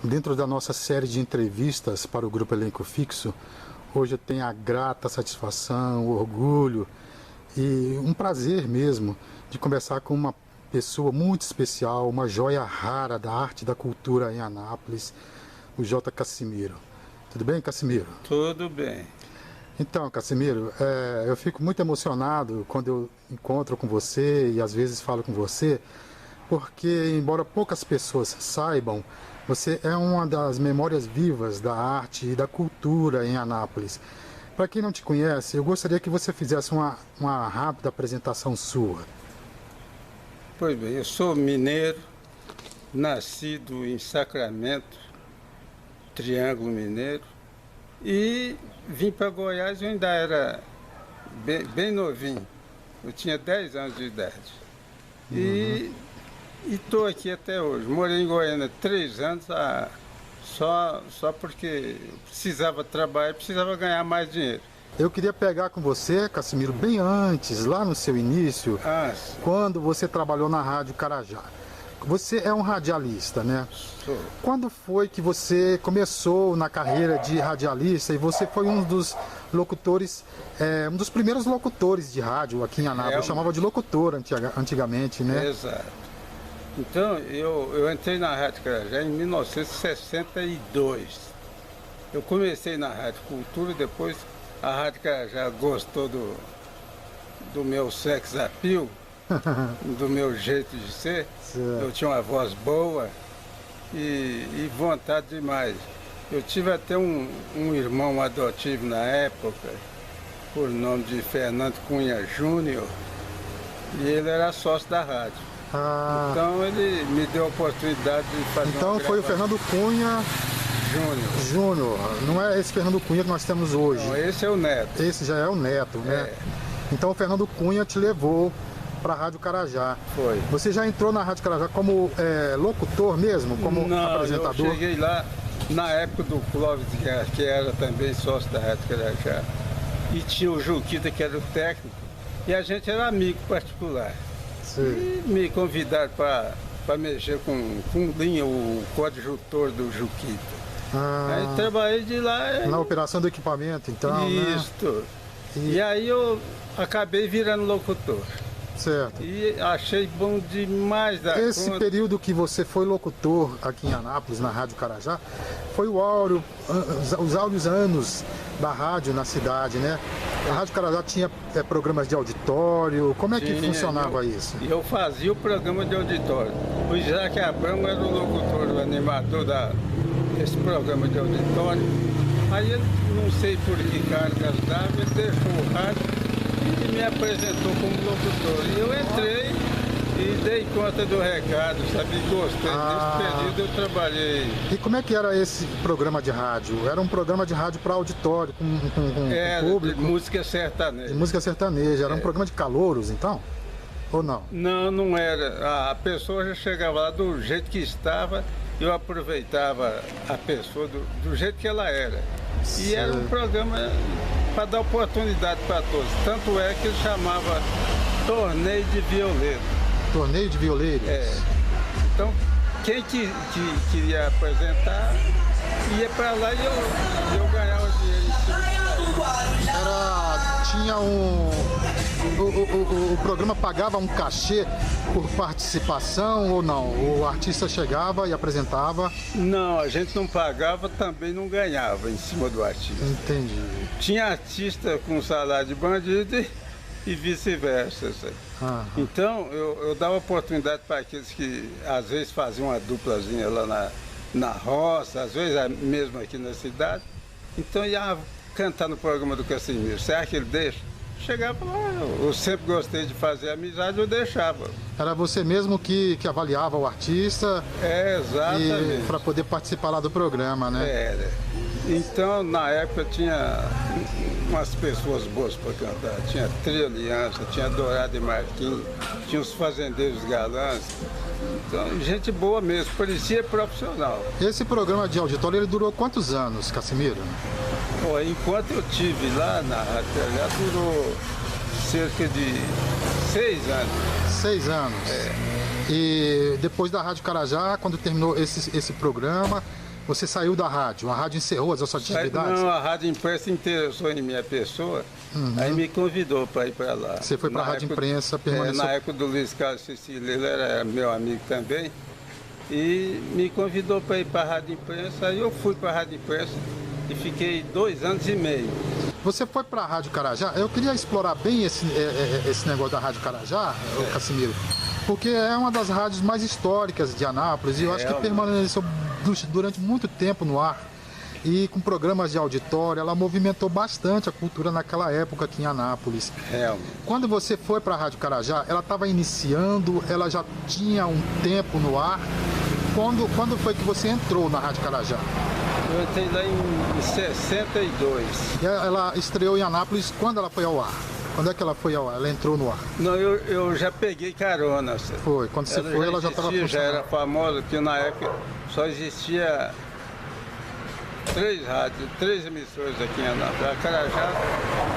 Dentro da nossa série de entrevistas para o Grupo Elenco Fixo, hoje eu tenho a grata satisfação, o orgulho e um prazer mesmo de conversar com uma pessoa muito especial, uma joia rara da arte e da cultura em Anápolis, o J. Cassimiro. Tudo bem, Cassimiro? Tudo bem. Então, Cassimiro, eu fico muito emocionado quando eu encontro com você e às vezes falo com você, porque embora poucas pessoas saibam, você é uma das memórias vivas da arte e da cultura em Anápolis. Para quem não te conhece, eu gostaria que você fizesse uma rápida apresentação sua. Pois bem, eu sou mineiro, nascido em Sacramento, Triângulo Mineiro, e vim para Goiás, eu ainda era bem novinho, eu tinha 10 anos de idade. E estou aqui até hoje. Morei em Goiânia 3 anos, só porque precisava trabalhar e precisava ganhar mais dinheiro. Eu queria pegar com você, Cassimiro, bem antes, lá no seu início, quando você trabalhou na Rádio Carajá. Você é um radialista, né? Sou. Quando foi que você começou na carreira de radialista e você foi um dos locutores, um dos primeiros locutores de rádio aqui em Anápolis? Eu chamava de locutor antigamente, né? Exato. Então, eu entrei na Rádio Carajá em 1962. Eu comecei na Rádio Cultura, depois a Rádio Carajá gostou do meu sex appeal, do meu jeito de ser. Eu tinha uma voz boa e vontade demais. Eu tive até um irmão adotivo na época, por nome de Fernando Cunha Júnior, e ele era sócio da rádio. Então ele me deu a oportunidade de fazer Então foi o Fernando Cunha Júnior. Não é esse Fernando Cunha que nós temos hoje. Não, esse é o neto. Esse já é o neto, né? Então o Fernando Cunha te levou para a Rádio Carajá. Foi. Você já entrou na Rádio Carajá como locutor mesmo, como apresentador? Eu cheguei lá na época do Clóvis Guerra, que era também sócio da Rádio Carajá. E tinha o Juquita, que era o técnico, e a gente era amigo particular. Sim. E me convidaram para mexer com linha, o coadjutor do Juquita. Aí trabalhei de lá. Na operação do equipamento, então, Isso. né? E aí eu acabei virando locutor. Certo. E achei bom demais da Esse conta. período que você foi locutor aqui em Anápolis, na Rádio Carajá, foi o áureo, os áureos anos da rádio na cidade, né? A Rádio Carajá tinha programas de auditório, como é que funcionava isso? Eu fazia o programa de auditório. O Isaac Abrão era o locutor, o animador desse programa de auditório. Aí ele, não sei por que cargas dava, ele deixou o rádio e me apresentou como locutor. E eu entrei e dei conta do recado, sabe? Gostei. Nesse período eu trabalhei. E como é que era esse programa de rádio? Era um programa de rádio para auditório, com público? De música sertaneja. De música sertaneja. Era um programa de calouros, então? Ou não? Não era. A pessoa já chegava lá do jeito que estava, eu aproveitava a pessoa do jeito que ela era. E era um programa para dar oportunidade para todos. Tanto é que ele chamava Torneio de Violeiro. Torneio de Violeiros? Então, quem queria apresentar, ia para lá e eu ganhava dinheiro em cima. Tinha o programa pagava um cachê por participação ou não? O artista chegava e apresentava? Não, a gente não pagava, também não ganhava em cima do artista. Entendi. Tinha artista com salário de bandido e vice-versa. Então eu dava oportunidade para aqueles que às vezes faziam uma duplazinha lá na roça, às vezes mesmo aqui na cidade. Então ia cantar no programa do Cassimiro. Será que ele deixa? Chegava lá, eu sempre gostei de fazer amizade, eu deixava. Era você mesmo que avaliava o artista? Exatamente. Para poder participar lá do programa, né? Era. Então, na época, tinha umas pessoas boas para cantar. Tinha Trio Aliança, tinha Dourado e Marquinhos, tinha os Fazendeiros Galãs. Então, gente boa mesmo, parecia profissional. Esse programa de auditório, ele durou quantos anos, Cassimiro? Enquanto eu tive lá na Rádio Carajá, durou cerca de 6 anos. 6 anos? E depois da Rádio Carajá, quando terminou esse programa, você saiu da rádio, a rádio encerrou as suas atividades? Não, a Rádio Imprensa interessou em minha pessoa, aí me convidou para ir para lá. Você foi para a Rádio Imprensa, permaneceu... Na época do Luiz Carlos Cecílio, ele era meu amigo também, e me convidou para ir para a Rádio Imprensa, aí eu fui para a Rádio Imprensa e fiquei 2 anos e meio. Você foi para a Rádio Carajá, eu queria explorar bem esse negócio da Rádio Carajá, Cassimiro, porque é uma das rádios mais históricas de Anápolis e eu acho que permaneceu durante muito tempo no ar. E com programas de auditório, ela movimentou bastante a cultura naquela época aqui em Anápolis. Realmente. Quando você foi para a Rádio Carajá, ela estava iniciando, ela já tinha um tempo no ar. Quando foi que você entrou na Rádio Carajá? Eu entrei lá em 62. E ela estreou em Anápolis quando ela foi ao ar? Quando é que ela foi ao ar? Ela entrou no ar? Não, eu já peguei carona. Foi, quando você foi ela já estava funcionando. Já era famosa, porque na época só existia 3 rádios, 3 emissoras aqui em Anápolis. A Carajá,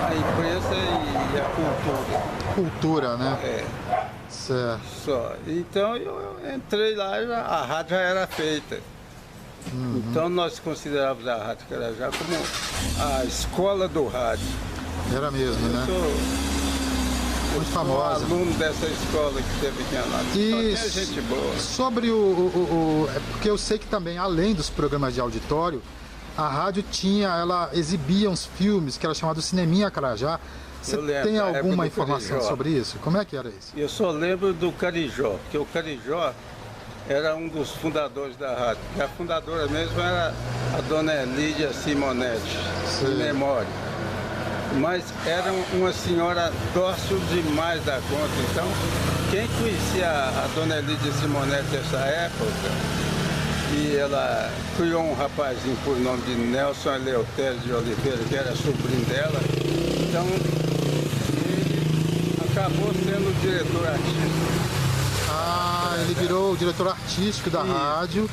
a Imprensa e a Cultura. Cultura, né? É. Certo. Só. Então eu entrei lá, a rádio já era feita. Então nós considerávamos a Rádio Carajá como a escola do rádio. Era mesmo, né? Muito famosa. Sou aluno dessa escola que teve aqui em Anápolis. E então, tem gente boa. Sobre porque eu sei que também, além dos programas de auditório, a rádio ela exibia uns filmes que era chamado Cineminha Carajá. Você tem alguma informação sobre isso? Como é que era isso? Eu só lembro do Carijó, porque o Carijó era um dos fundadores da rádio. A fundadora mesmo era a dona Lídia Simonetti, em memória. Mas era uma senhora dócil demais da conta. Então, quem conhecia a dona Lídia Simonetti nessa época, e ela criou um rapazinho por nome de Nelson Eleutério de Oliveira, que era sobrinho dela, então ele acabou sendo o diretor artístico. Ah, ele virou o diretor artístico da rádio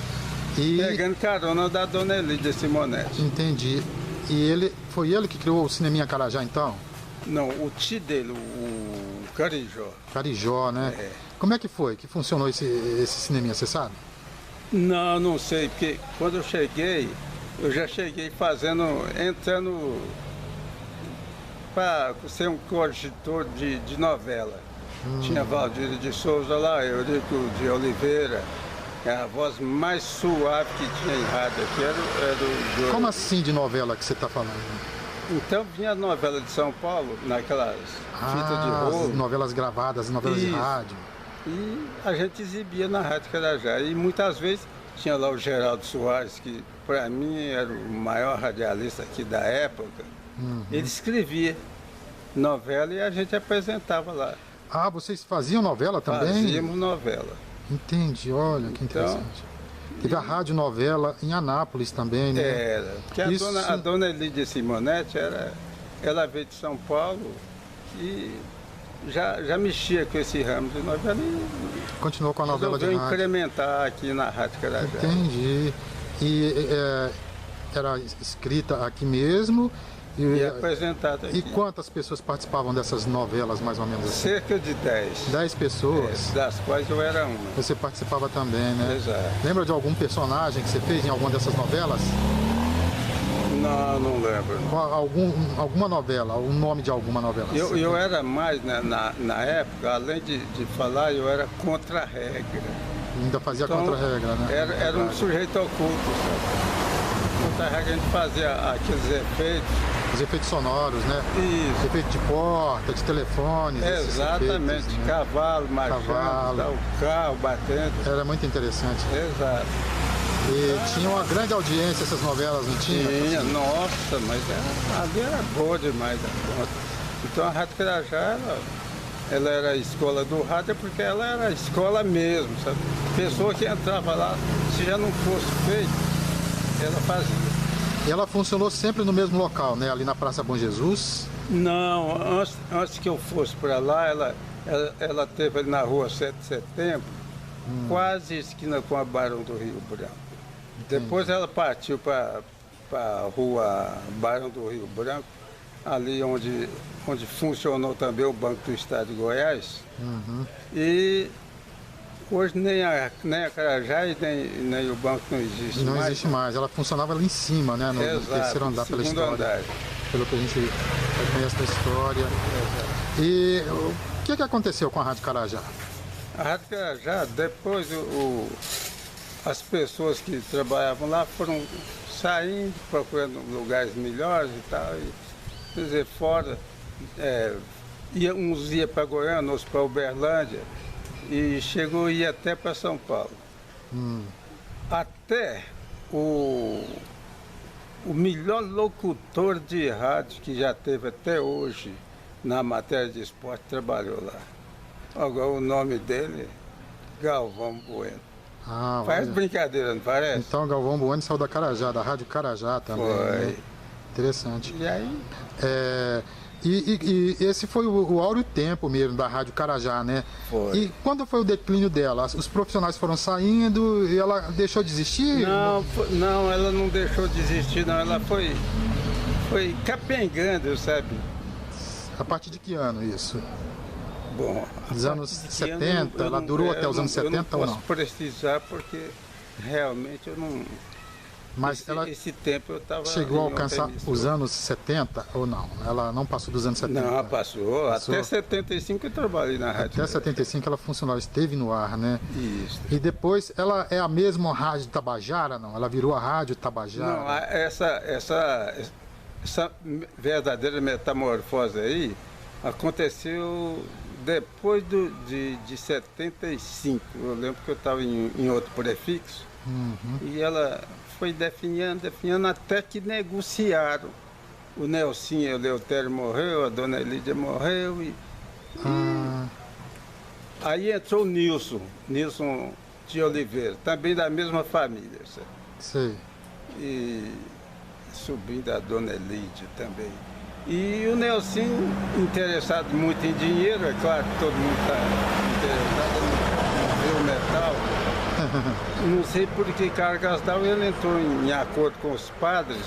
e... Pegando carona da dona Lídia Simonetti. Entendi. E foi ele que criou o Cineminha Carajá, então? Não, o tio dele, o Carijó. Carijó, né? É. Como é que foi que funcionou esse cineminha, você sabe? Não sei, porque quando eu já cheguei entrando para ser um corretor de novela. Tinha Valdir de Souza lá, Eurico de Oliveira, a voz mais suave que tinha em rádio aqui era o... Como assim de novela que você está falando? Então vinha a novela de São Paulo, naquelas fitas de rolo. As novelas gravadas, novelas de rádio. E a gente exibia na Rádio Carajá. E muitas vezes tinha lá o Geraldo Soares, que para mim era o maior radialista aqui da época. Ele escrevia novela e a gente apresentava lá. Ah, vocês faziam novela também? Fazíamos novela. Entendi, olha que interessante. Teve a rádio novela em Anápolis também, né? Era, porque a dona Lídia Simonetti, ela veio de São Paulo e já mexia com esse ramo de novela e continuou com a novela de rádio. Incrementar aqui na Rádio Carajá. Entendi. E era escrita aqui mesmo? E apresentada aqui. E quantas pessoas participavam dessas novelas, mais ou menos assim? Cerca de 10. 10 pessoas? Das quais eu era uma. Você participava também, né? Exato. Lembra de algum personagem que você fez em alguma dessas novelas? Não lembro. Alguma novela, o nome de alguma novela? Eu era mais, né, na época, além de falar, eu era contra a regra. Ainda fazia contra a regra, né? Era um sujeito oculto, sabe? Contra a regra a gente fazia aqueles efeitos. Os efeitos sonoros, né? Isso. Efeito de porta, de telefones. Exatamente. Efeitos, né? Cavalo marchando, o carro batendo. Era muito interessante. Exato. E tinha uma grande audiência essas novelas, não tinha? Tinha, nossa, mas ali era boa demais da conta. Então a Rádio Carajá, ela era a escola do rádio porque ela era a escola mesmo, sabe? Pessoa que entrava lá, se já não fosse feito, ela fazia. E ela funcionou sempre no mesmo local, né? Ali na Praça Bom Jesus? Não, antes que eu fosse para lá, ela teve ali na rua 7 de setembro, quase esquina com a Barão do Rio Branco. Depois ela partiu para a rua Barão do Rio Branco, ali onde funcionou também o Banco do Estado de Goiás. E Hoje nem a Carajá e nem o banco não existe Não mais. existe mais. Ela funcionava ali em cima, né? No Exato, terceiro andar pela segundo história. andar. Pelo que a gente conhece da história. Exato. E o que aconteceu com a Rádio Carajá? A Rádio Carajá, depois as pessoas que trabalhavam lá foram saindo, procurando lugares melhores e tal. E, quer dizer, fora, uns iam para Goiânia, outros para Uberlândia, e chegou a ir até para São Paulo. Até o melhor locutor de rádio que já teve até hoje na matéria de esporte trabalhou lá. Agora o nome dele é Galvão Bueno. Faz brincadeira, não parece? Então Galvão Bueno saiu da Carajá, da Rádio Carajá também. Foi. Né? Interessante. E aí? E esse foi o áureo tempo mesmo da Rádio Carajá, né? Foi. E quando foi o declínio dela? Os profissionais foram saindo e ela deixou de existir? Não, ela não deixou de existir, não. Ela foi capengando, sabe? A partir de que ano isso? Bom, dos anos 70? Ela durou até os anos 70 ou não? Eu não posso precisar porque realmente eu não... Mas esse tempo eu estava... Chegou a alcançar os anos 70 ou não? Ela não passou dos anos 70? Não, passou. Até 75 eu trabalhei na rádio. Até 75 ela funcionou, esteve no ar, né? Isso. E depois ela é a mesma rádio Tabajara, não? Ela virou a rádio Tabajara? Não, essa verdadeira metamorfose aí aconteceu depois de 75. Eu lembro que eu estava em outro prefixo. E ela foi definhando até que negociaram. O Nelsinho Eleutério morreu, a dona Elídia morreu e aí entrou o Nilson de Oliveira, também da mesma família, sabe? Sei. E sobrinho da dona Elídia também. E o Nelsinho, interessado muito em dinheiro, é claro que todo mundo está interessado em ver o metal. Não sei por que cargas d'água ele entrou em acordo com os padres.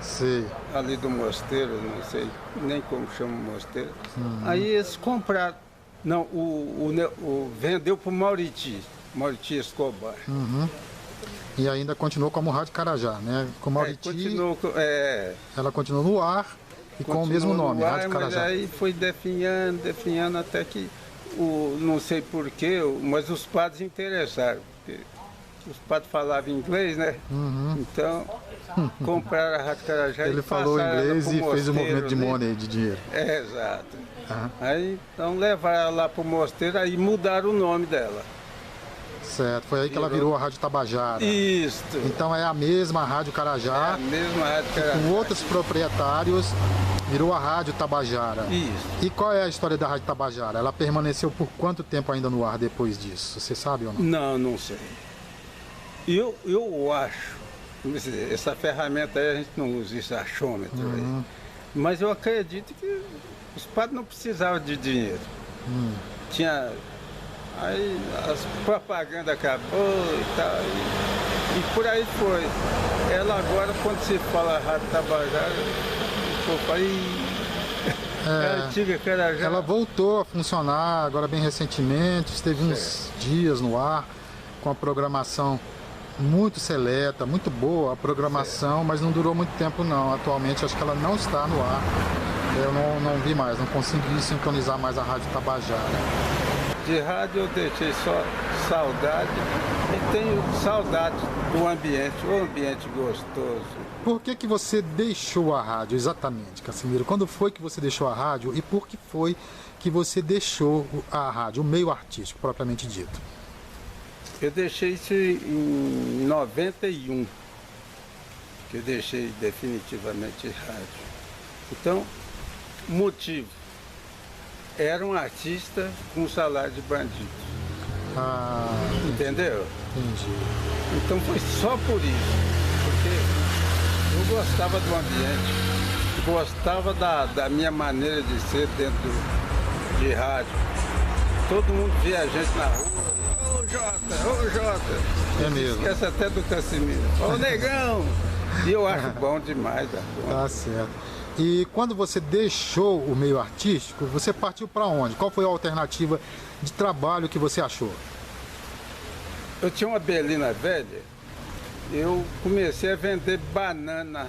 Sei. Ali do mosteiro, não sei nem como chama o mosteiro. Aí eles compraram. Não, vendeu para o Mauriti Escobar. E ainda continuou como Rádio Carajá, né? Com Mauriti, ela continuou no ar e com o mesmo nome, Rádio Carajá. Mas aí foi definhando até que, não sei porquê, mas os padres interessaram. Porque os padres falavam inglês, né? Então, compraram a Rádio Carajá. Ele falou inglês e fez o movimento de money, de dinheiro. Exato. Aí, então, levaram ela lá para o mosteiro, aí mudaram o nome dela. Certo, foi aí que ela virou a Rádio Tabajara. Isso. Então é a mesma Rádio Carajá. É a mesma Rádio Carajá. Com outros proprietários, virou a Rádio Tabajara. Isso. E qual é a história da Rádio Tabajara? Ela permaneceu por quanto tempo ainda no ar depois disso? Você sabe ou não? Não sei. Eu acho, essa ferramenta aí a gente não usa esse achômetro aí, mas eu acredito que os padres não precisavam de dinheiro. Tinha... Aí as propagandas acabou e tal, e por aí foi. Ela agora, quando se fala Rádio Tabajara, a antiga Carajá. Ela voltou a funcionar agora bem recentemente, esteve uns dias no ar, com a programação muito seleta, muito boa a programação, mas não durou muito tempo não. Atualmente acho que ela não está no ar. Eu não vi mais, não consegui sintonizar mais a Rádio Tabajara. De rádio eu deixei só saudade e tenho saudade do ambiente, o ambiente gostoso. Por que você deixou a rádio exatamente, Cassimiro? Quando foi que você deixou a rádio e por que foi que você deixou a rádio, o meio artístico propriamente dito? Eu deixei isso em 91, que eu deixei definitivamente rádio. Então, motivo. Era um artista com salário de bandido. Entendeu? Entendi. Então foi só por isso. Porque eu gostava do ambiente, gostava da minha maneira de ser dentro de rádio. Todo mundo via a gente na rua. Ô Jota! É mesmo. Esquece até do Cassimiro. Ô Negão! E eu acho bom demais. Tá certo. E quando você deixou o meio artístico, você partiu para onde? Qual foi a alternativa de trabalho que você achou? eu tinha uma berlina velha, eu comecei a vender banana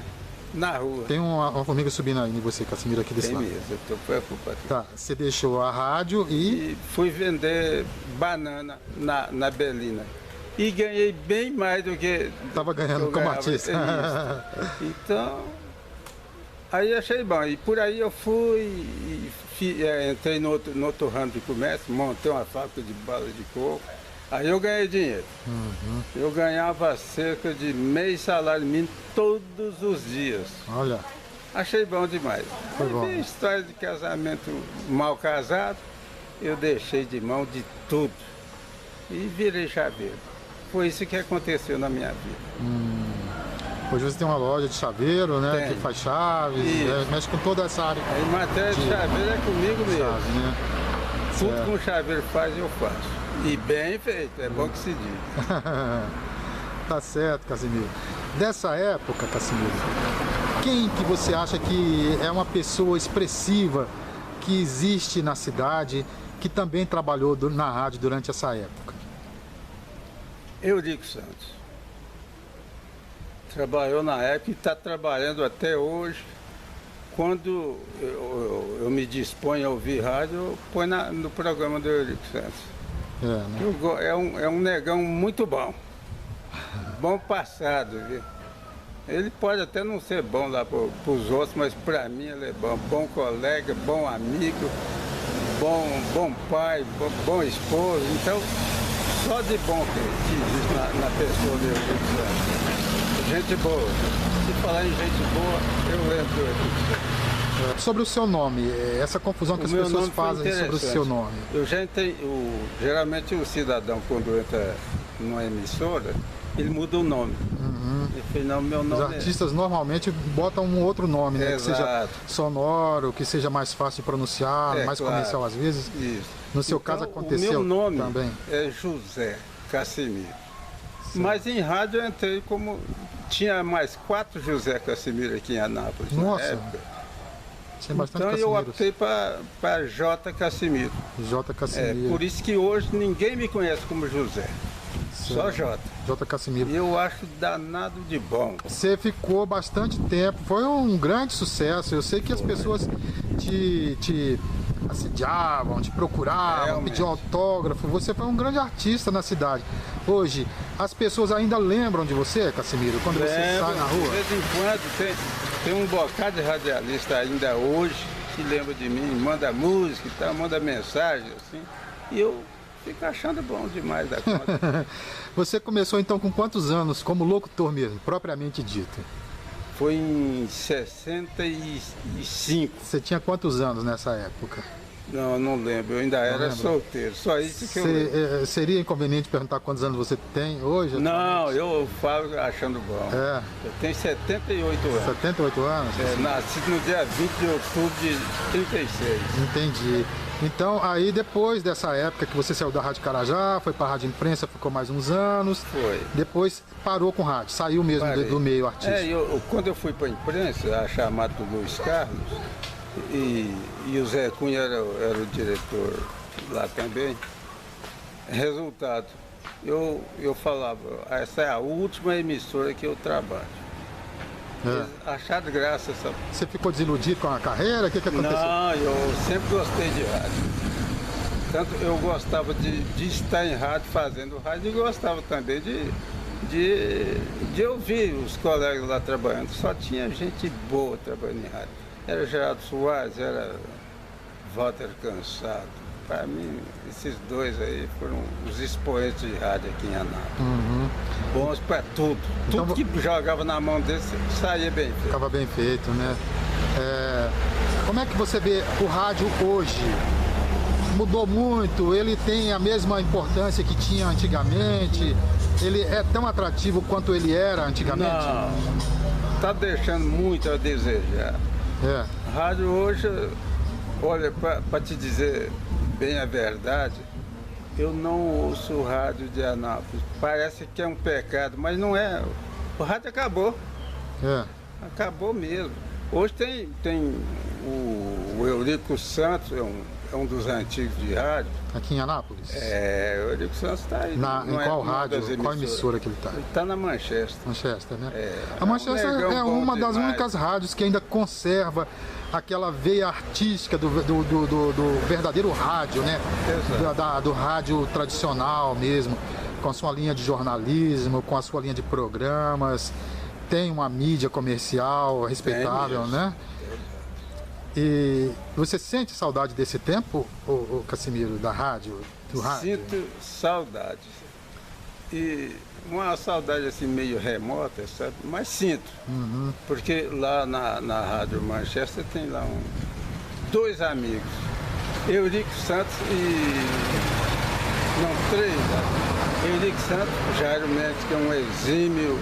na rua. Tem uma formiga subindo aí em você, Cassimiro, aqui desse Tem lado. mesmo, eu estou preocupado. Tá, você deixou a rádio E fui vender banana na berlina. E ganhei bem mais do que... Estava ganhando eu como ganhava. artista. Então, aí achei bom. E por aí eu fui, entrei no outro ramo de comércio, montei uma fábrica de bala de coco. Aí eu ganhei dinheiro. Eu ganhava cerca de meio salário mínimo todos os dias. Olha, Achei bom demais. Foi bom, Aí, né? história de casamento mal casado, eu deixei de mão de tudo e virei chaveiro. Foi isso que aconteceu na minha vida. hoje você tem uma loja de chaveiro, né? Tem. Que faz chaves, Isso. mexe com toda essa área Aí matéria de chaveiro é comigo de mesmo. chave, né? Tudo Certo. que um chaveiro faz, eu faço. E bem feito, é bom que se diga. Tá certo, Cassimiro. Dessa época, Cassimiro, quem que você acha que é uma pessoa expressiva que existe na cidade, que também trabalhou na rádio durante essa época? Eurico Santos. Trabalhou na época e está trabalhando até hoje. Quando eu me disponho a ouvir rádio, eu ponho no programa do Eurico Santos. Né? É um negão muito bom. Bom passado, viu? Ele pode até não ser bom lá para os outros, mas para mim ele é bom. Bom colega, bom amigo, bom pai, bom esposo. Então, só de bom que existe na pessoa do Eurico Santos. Gente boa. Se falar em gente boa, eu lembro do Eurico Santos. Sobre o seu nome, essa confusão que O as meu pessoas nome foi fazem sobre o seu interessante. nome. Eu já entendi, geralmente o cidadão, quando entra numa emissora, ele muda o nome. Ele fez, não, meu Os nome artistas normalmente botam um outro nome, né? Que seja Exato. sonoro, que seja mais fácil de pronunciar, É, mais claro. comercial às vezes. Isso. No seu Então, caso aconteceu o meu nome também. é José Cassimiro. Mas em rádio eu entrei como... Tinha mais 4 José Cassimiro aqui em Anápolis Nossa, na época. Tinha bastante Então eu Cassimiros. optei para J. Cassimiro. J. É, Cassimiro. por isso que hoje ninguém me conhece como José. Só J. J. Cassimiro. E eu acho danado de bom. Você ficou bastante tempo, foi um grande sucesso. Eu sei que as pessoas te assediavam, te procuravam, Realmente. pediam autógrafo. Você foi um grande artista na cidade. Hoje, as pessoas ainda lembram de você, Cassimiro, quando você sai na De rua? vez em quando tem um bocado de radialista ainda hoje que lembra de mim, manda música e tal, manda mensagem assim. E eu fico achando bom demais da conta. Você começou então com quantos anos como locutor mesmo, propriamente dito? Foi em 65. Você tinha quantos anos nessa época? Não lembro, eu ainda era lembra? solteiro. Só isso que eu lembro. Seria inconveniente perguntar quantos anos você tem hoje? Não, eu falo achando bom. É, Eu tenho 78 anos. 78 anos? Nasci no dia 20 de outubro de 36. Entendi. Então, aí depois dessa época que você saiu da Rádio Carajá, foi para a Rádio Imprensa, ficou mais uns anos. Foi. Depois parou com rádio, saiu mesmo Parei. do meio artístico. Quando eu fui para a imprensa, a chamada do Luiz Carlos, e o Zé Cunha era o diretor lá também, resultado, eu falava, essa é a última emissora que eu trabalho. Eles acharam graça essa... Você ficou desiludido com a carreira? O que aconteceu? Não, eu sempre gostei de rádio. Tanto eu gostava de estar em rádio, fazendo rádio, e gostava também de ouvir os colegas lá trabalhando. Só tinha gente boa trabalhando em rádio. Era Geraldo Soares, era Walter Cansado. Para mim, esses dois aí foram os expoentes de rádio aqui em Anápolis. Bons para tudo. Então, Tudo que jogava na mão deles saía bem feito. Ficava bem feito, né? Como é que você vê o rádio hoje? Mudou muito? Ele tem a mesma importância que tinha antigamente? Ele é tão atrativo quanto ele era antigamente? Não, tá deixando muito a desejar. É. Rádio hoje, olha, para te dizer bem a verdade, eu não ouço rádio de Anápolis. Parece que é um pecado, mas não é. O rádio acabou. Acabou mesmo. Hoje tem o Eurico Santos, é um dos antigos de rádio. Aqui em Anápolis? O Eurico Santos está aí. Em qual rádio, qual emissora que ele está? Ele está na Manchester. Manchester, né? A Manchester é uma das únicas rádios que ainda conserva aquela veia artística do verdadeiro rádio, né? Do rádio tradicional mesmo, com a sua linha de jornalismo, com a sua linha de programas, tem uma mídia comercial respeitável, né? E você sente saudade desse tempo, ô Cassimiro, do rádio? Sinto saudade. E uma saudade assim meio remota, sabe? Mas sinto. Porque lá na Rádio Manchester tem lá dois amigos. Eurico Santos três. Eurico Santos, Jairo Mendes, que é um exímio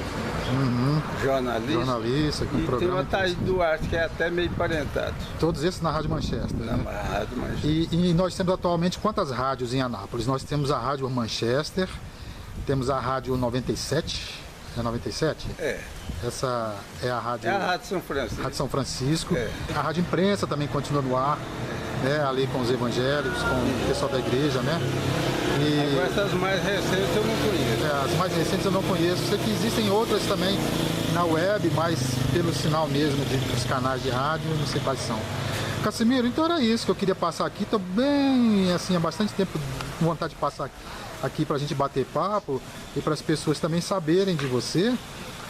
jornalista, com e programa tem o Ataíde Duarte, que é até meio parentado. Todos esses na Rádio Manchester, Na Rádio Manchester. E nós temos atualmente quantas rádios em Anápolis? Nós temos a Rádio Manchester, temos a Rádio 97, é 97? Essa é a Rádio... É a Rádio São Francisco. Rádio São Francisco. A Rádio Imprensa também continua no ar, né? Ali com os evangélicos, com o pessoal da igreja, né? Agora essas mais recentes eu não conheço. As mais recentes eu não conheço. Sei que existem outras também na web, mas pelo sinal mesmo dos canais de rádio, não sei quais são. Cassimiro, então era isso que eu queria passar aqui. Estou bem, assim, há bastante tempo com vontade de passar aqui para a gente bater papo e para as pessoas também saberem de você.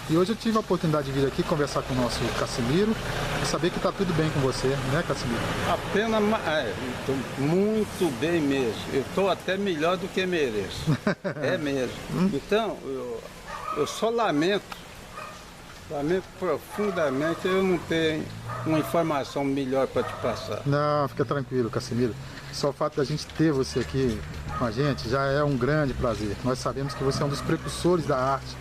E hoje eu tive a oportunidade de vir aqui conversar com o nosso Cassimiro e saber que está tudo bem com você, né, Cassimiro? Apenas, estou muito bem mesmo. Eu estou até melhor do que mereço. É mesmo. Então, eu só lamento profundamente eu não ter uma informação melhor para te passar. Não, fica tranquilo, Cassimiro. Só o fato da gente ter você aqui com a gente já é um grande prazer. Nós sabemos que você é um dos precursores da arte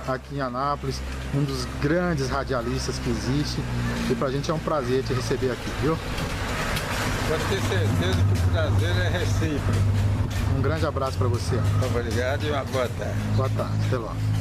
aqui em Anápolis, um dos grandes radialistas que existe, e pra gente é um prazer te receber aqui, viu? Pode ter certeza que o prazer é recíproco. Um grande abraço para você. Obrigado e uma boa tarde. Boa tarde, até logo.